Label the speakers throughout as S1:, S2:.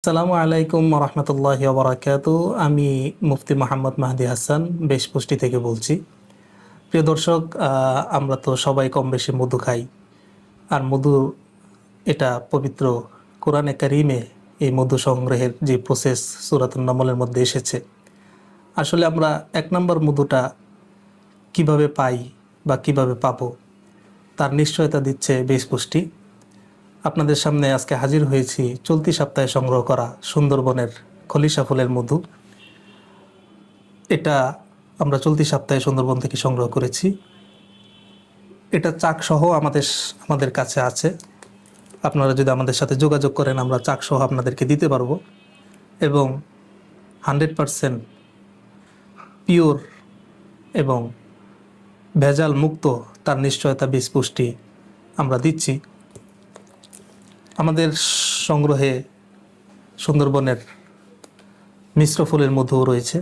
S1: আসসালামু আলাইকুম রহমতুল্লাহি ওয়া বারাকাতু। আমি মুফতি মোহাম্মদ মাহদি হাসান বেশপুষ্টি থেকে বলছি। প্রিয় দর্শক, আমরা তো সবাই কম বেশি মধু খাই। আর মধু, এটা পবিত্র কোরআনে কারিমে এই মধু সংগ্রহের যে প্রসেস সূরাতুন নামলের মধ্যে এসেছে। আসলে আমরা 1 নম্বর মধুটা কিভাবে পাই বা কিভাবে পাবো, তার নিশ্চয়তা দিচ্ছে বেশপুষ্টি। আপনাদের সামনে আজকে হাজির হয়েছি চলতি সপ্তাহে সংগ্রহ করা সুন্দরবনের খলিশা ফুলের মধু। এটা আমরা চলতি সপ্তাহে সুন্দরবন থেকে সংগ্রহ করেছি। এটা চাকসহ আমাদের কাছে আছে। আপনারা যদি আমাদের সাথে যোগাযোগ করেন, আমরা চাকসহ আপনাদেরকে দিতে পারবো। এবং 100% পিওর এবং ভেজাল মুক্ত তার নিশ্চয়তা বেশপুষ্টি আমরা দিচ্ছি। আমাদের সংগ্রহে সুন্দরবনের মিশ্র ফুলের মধু রয়েছে,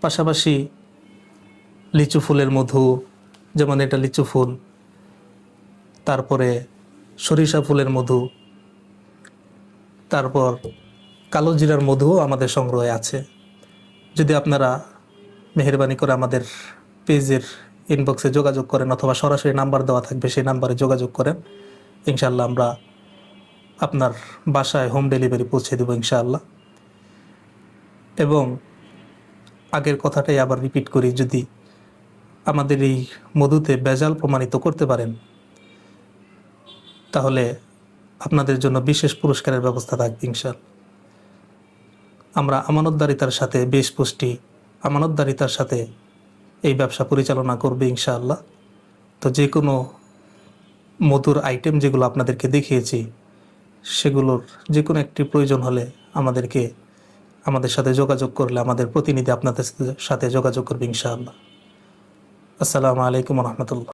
S1: পাশাপাশি লিচু ফুলের মধু, যেমন এটা লিচু ফুল, তারপরে সরিষা ফুলের মধু, তারপর কালো জিরার মধুও আমাদের সংগ্রহে আছে। যদি আপনারা মেহেরবানি করে আমাদের পেজের ইনবক্সে যোগাযোগ করেন অথবা সরাসরি নাম্বার দেওয়া থাকবে, সেই নাম্বারে যোগাযোগ করেন, ইনশাআল্লাহ আমরা আপনার বাসায় হোম ডেলিভারি পৌঁছে দেব ইনশাআল্লাহ। এবং আগের কথাটাই আবার রিপিট করি, যদি আমাদের এই মধুতে ভেজাল প্রমাণিত করতে পারেন, তাহলে আপনাদের জন্য বিশেষ পুরস্কারের ব্যবস্থা থাকবে ইনশাআল্লাহ। আমরা আমানতদারিতার সাথে বেশপুষ্টি আমানতদারিতার সাথে এই ব্যবসা পরিচালনা করবে ইনশাআল্লাহ। তো যে কোনো মধুর আইটেম যেগুলো আপনাদেরকে দেখিয়েছি, সেগুলোর যে কোনো একটি প্রয়োজন হলে আমাদের সাথে যোগাযোগ করলে আমাদের প্রতিনিধি আপনাদের সাথে যোগাযোগ করবে ইনশাআল্লাহ। আসসালামু আলাইকুম রহমতুল্লাহ।